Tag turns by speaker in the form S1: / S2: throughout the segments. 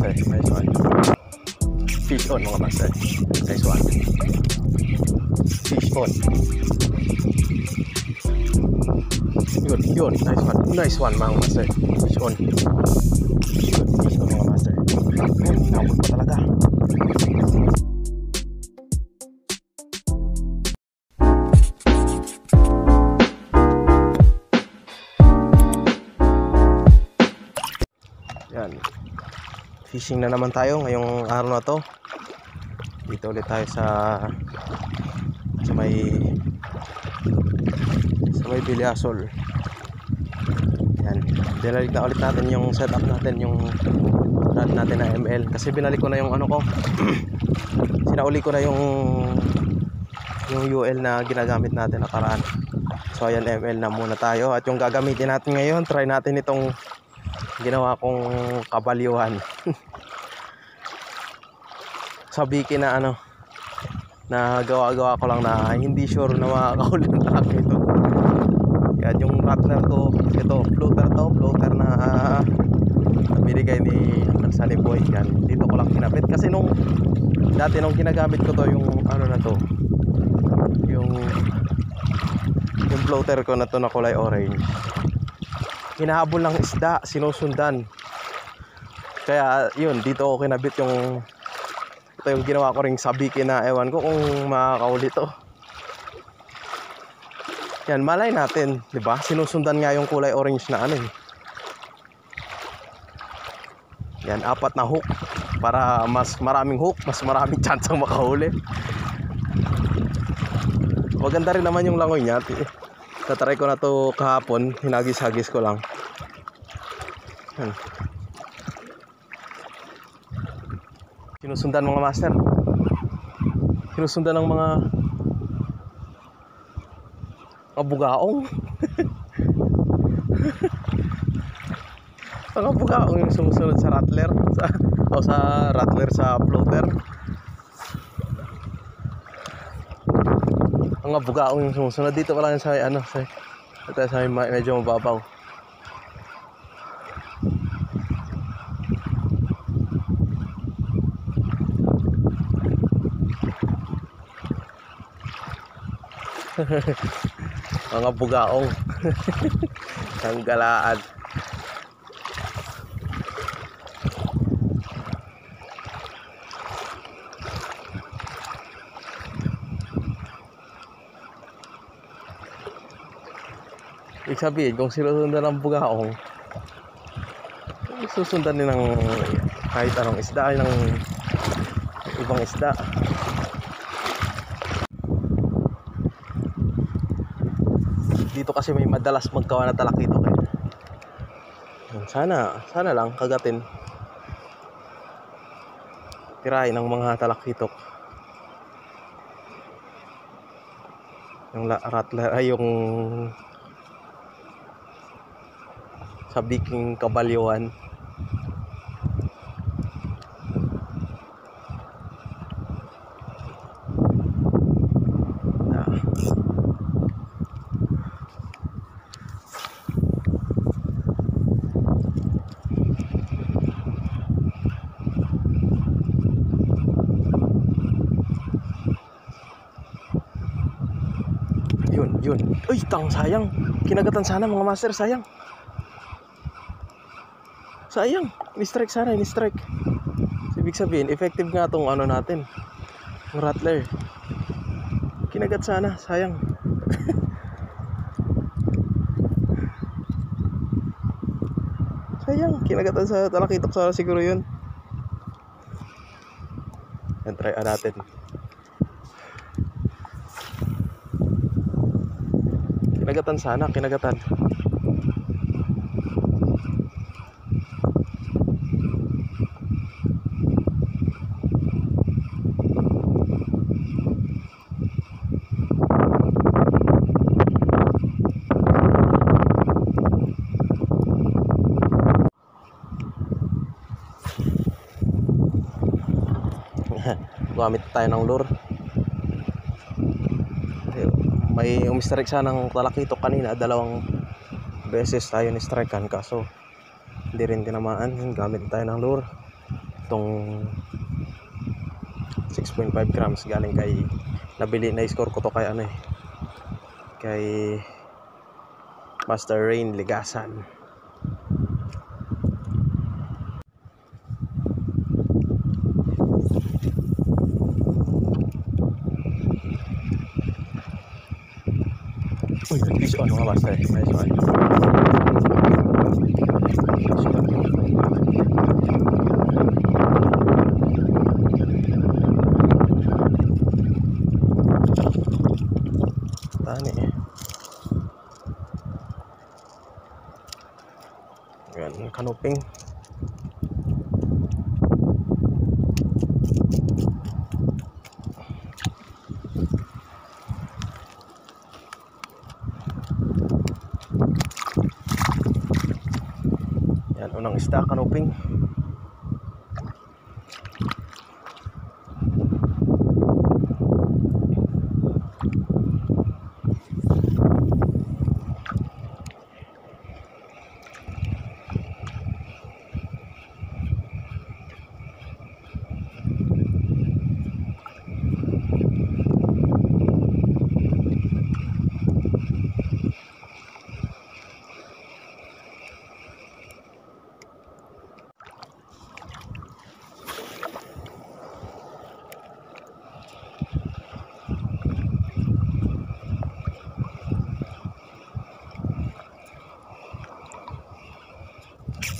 S1: master. Nice one. Fish on mga master. Nice one. Fish on. Yun. Nice one mga master. Fish on. Fish on mga master. Nabot pa talaga. Yan. Fishing na naman tayo ngayong araw na to. Dito ulit tayo sa may Bilyasol. Yan. Binalik na ulit natin yung setup natin, yung rod natin na ML. Kasi binalik ko na yung ano ko. Sinauli ko na yung UL na ginagamit natin nakaraan. So ayan, ML na muna tayo. At yung gagamitin natin ngayon, try natin itong ginawa kong kabalyuhan. Sabiki na ano, na gawa-gawa ko lang na hindi sure na makakahuli ng laki ito. Yan yung rattler ko, ito floater na binigay ni Sunny Boy. Yan, dito ko lang kinabit kasi dati nung ginagamit ko to, yung ano na to, yung floater ko na to na kulay orange, hinahabol ng isda, sinusundan. Kaya yun, dito ko kinabit yung ito, yung ginawa ko ring sabiki na ewan ko kung makakauli to. Yan, malay natin, di ba? Sinusundan nga yung kulay orange na ano eh. Yan, 4 na hook para mas maraming hook, mas maraming chance ang makahuli. Maganda rin naman yung langoy niya. Tatry ko na to kahapon, hinagis-hagis ko lang. Yan. Sinusundan mga master. Sinusundan ng mga bugaong. Mga bugaong yung sumusunod sa rattler, sa rattler sa floater. Mga bugaong yung sumusunod dito pala sa ano, sa medyo mababaw. Mga bugaong. Ang galaan. Ibig sabihin, kung sinusundan ng bugaong, susundan din ng kahit anong isda, ay ng ibang isda. Dito kasi may madalas magkawa na talakitok eh. Sana lang kagatin. Tirahin ng mga talakitok. Yung rattler ay yung sabiking kabalyuhan. Yun. Uy, sayang. Kinagatan sana mga master, sayang. Ni-strike sana, ni-strike. Ibig sabihin, effective nga tong ano natin, yung rattler. Kinagat sana, sayang. Sayang, kinagatan sa talakitok sana siguro yun. Yan, try natin. Kinagatan sana, kinagatan. Gumamit tayo ng lure. May umistrike sana ng talakitok kanina, 2 beses tayo ni-strikean, kaso hindi rin tinamaan. Gamit tayo ng lure. Itong 6.5 grams galing kay nabili na score ko to kay ano eh, kay Master Rain Ligasan. Uy, fish on mga master. Nice one. Tani. Yan, kanuping. Yan, unang isda, kanuping.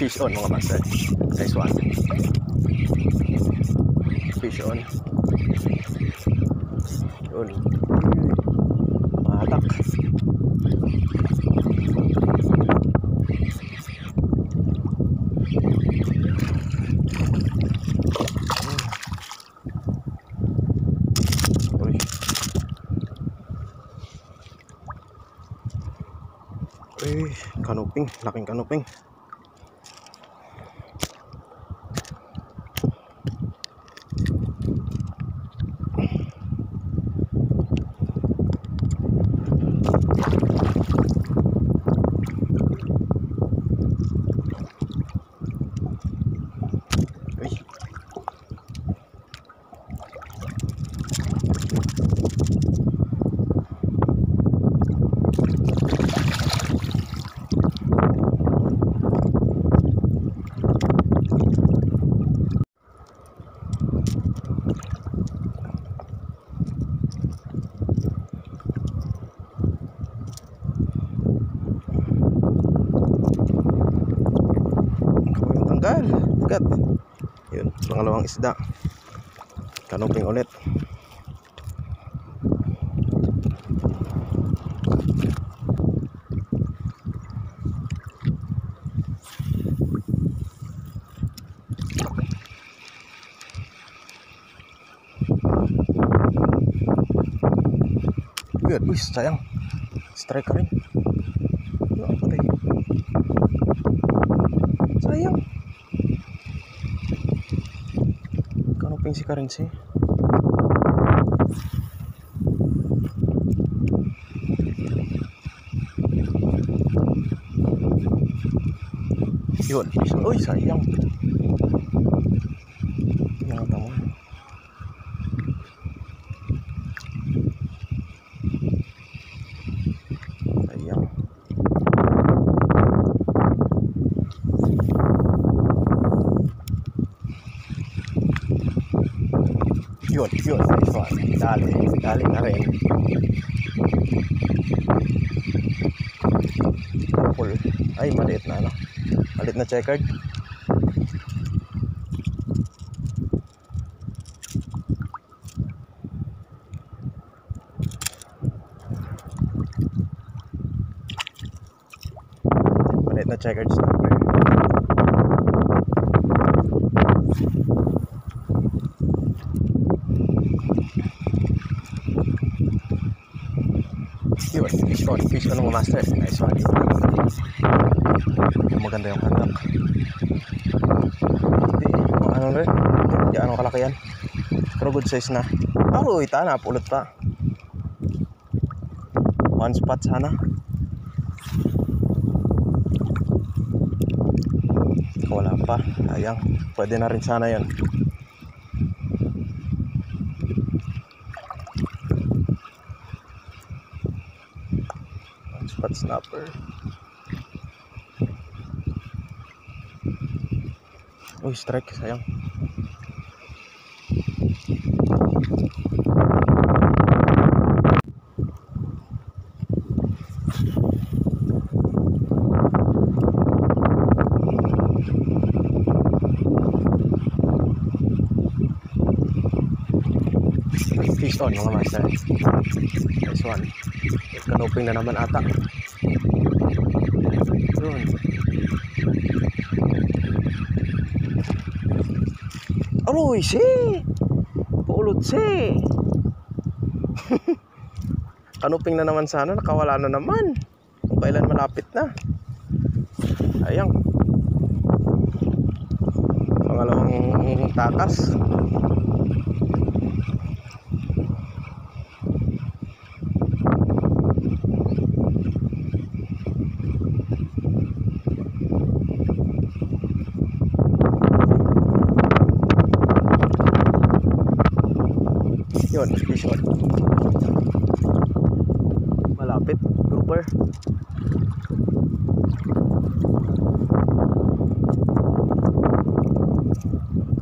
S1: Fish on mga master. Nice one. Fish on. Yun. Matak. Uy. Uy, kanuping. Laking kanuping. Agad. Yun, pangalawang isda. Kanuping ulit. Good. Uy, sayang. Strike ka rin. Ano patay? Sayang. Kanuping si Currency. Yun. Uy, sayang. Nakata mo. Sayang. Yun, nice one. Dali na rin. Couple. Ay, maliit na ano. Maliit na checkered. Maliit na checkered snapper. Yun, fish on mga master. Nice one. Maganda yung kandak. Ano rin? Hindi ano kalaki yan. Pero good size na. Oh, ita na. Pulot pa. One spot sana. Wala pa. Sayang. Pwede na rin sana yun. Spot snapper. Uy, strike. Sayang. Fish on mga master. Nice one. Kanuping na naman ata. Yun. Aroy, si! Paulot si! Kanuping na naman sana. Nakawala na naman. Kung kailan malapit na. Ayang. Pangalawang takas. Yun, fish on. Malapit, grouper.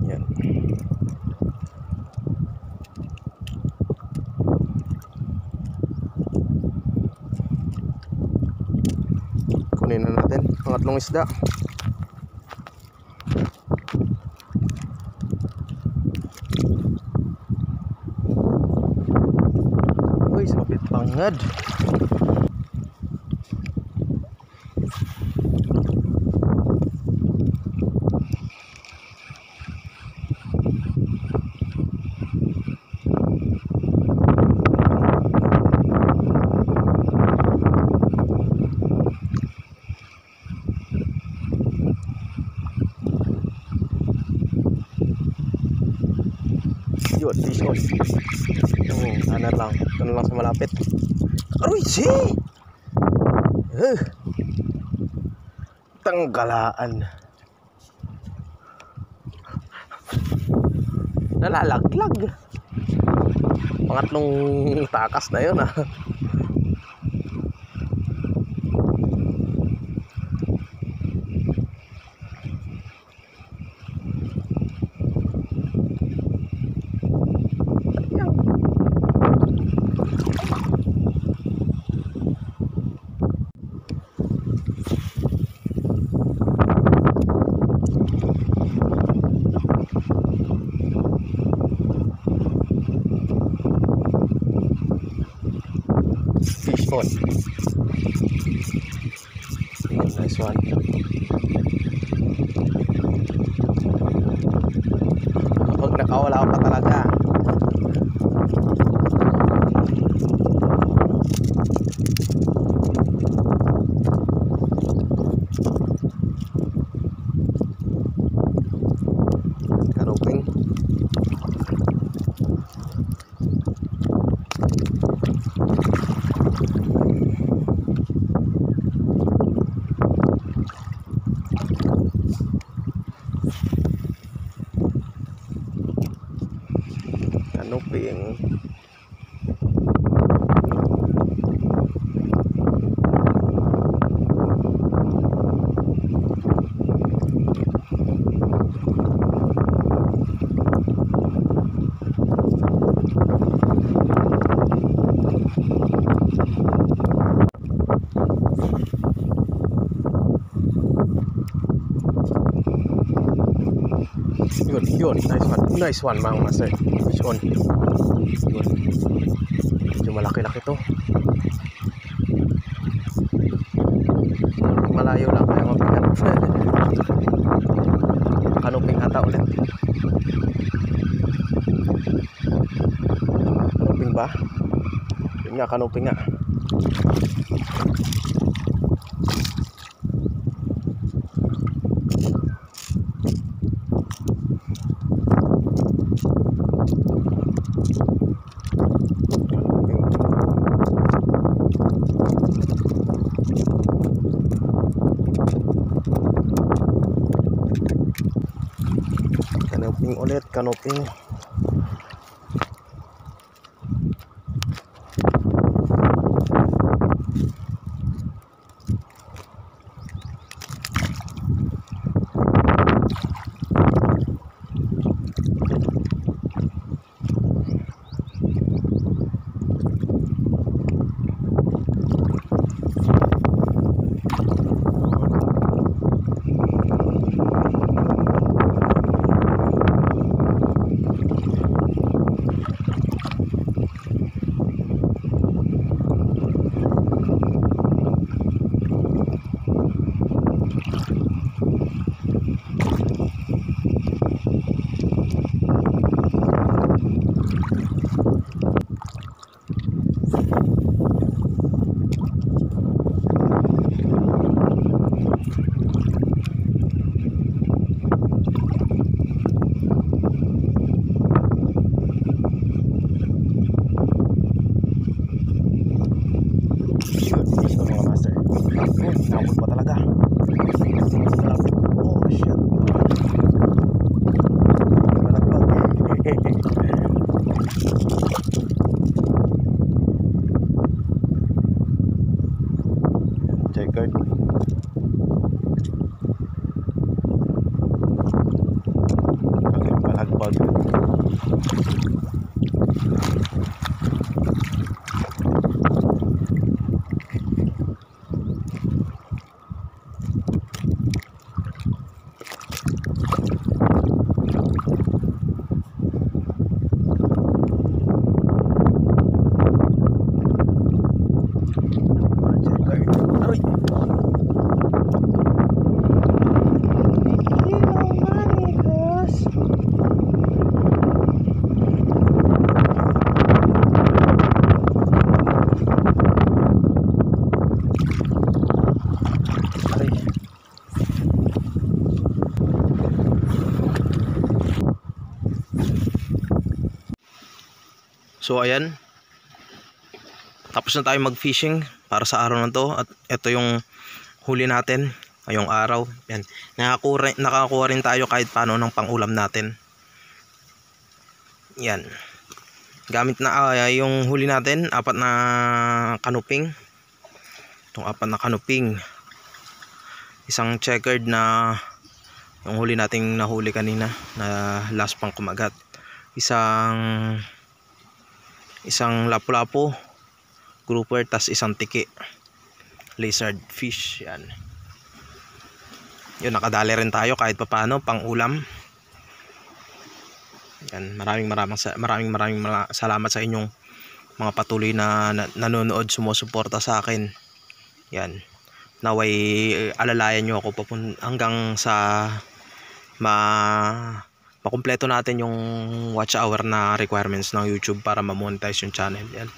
S1: Yan. Kunin na natin pangatlong isda. Sabit pangad. Yun, fish on. Ano lang sa malapit. Aroy, si! Tanggalaan. Nalalaglag. Pangatlong takas na yun, ah. Fish on. Nice one. Pag nakawala pa talaga. Karuping. Kanuping. Yun, nice one mga master. Fish on. Yun. Medyo malaki-laki to. Malayo lang kaya mabigat. Kanuping ata ulit. Kanuping ba? Yun nga, kanuping nga. Canoping ulit, canoping. Nakapot pa talaga. Oh shit. Checkered. Palagbag. So ayan, tapos na tayo mag-fishing para sa araw na to. At ito yung huli natin ngayong araw. Yan. Nakakuha rin tayo kahit paano ng pang-ulam natin. Yan. Gamit na yung huli natin, 4 na canoping. Itong 4 na canoping. Isang checkered na yung huli nating nahuli kanina na last pang kumagat. Isang lapu-lapu grouper, tas isang tiki lizard fish. Yan. Yun, nakadali rin tayo kahit papaano pang ulam. Yan, maraming salamat sa inyong mga patuloy na nanonood, sumusuporta sa akin. Yan. Naway alalayan nyo ako hanggang sa makumpleto natin yung watch hour na requirements ng YouTube para ma-monetize yung channel. Yan.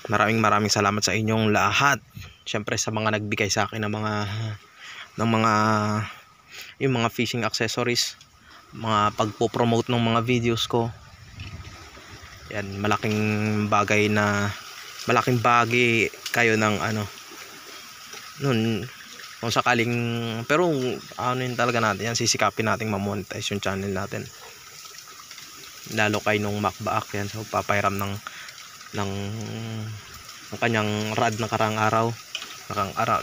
S1: Maraming salamat sa inyong lahat. Siyempre sa mga nagbigay sa akin ng mga fishing accessories, mga pagpo-promote ng mga videos ko. Yan, malaking bagay kayo ng kung sakaling, pero yun talaga natin yan, sisikapin nating ma-monetize yung channel natin, lalo kay nung Macbaak. Yan, so papairam ng kanyang rod na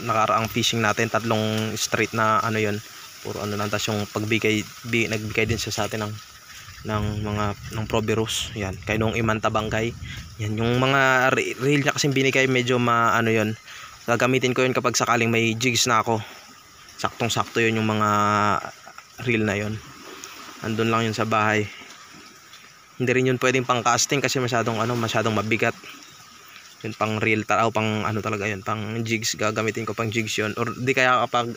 S1: nakaraang fishing natin, 3 straight na yun, puro lang, tas yung nagbigay din siya sa atin ng Proberus. Yan, kay nung Imanta Bangkay. Yan, yung mga reel niya kasi binigay, medyo yun, gagamitin ko yun kapag sakaling may jigs na ako. Saktong sakto yun yung mga reel na yun, andun lang yun sa bahay. Hindi rin yun pwedeng pang casting kasi masyadong mabigat. Yun pang reel pang talaga yun, pang jigs. Gagamitin ko pang jigs yun, or di kaya kapag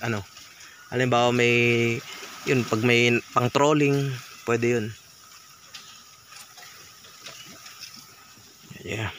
S1: halimbawa pag may pang trolling, pwede yun. Yeah.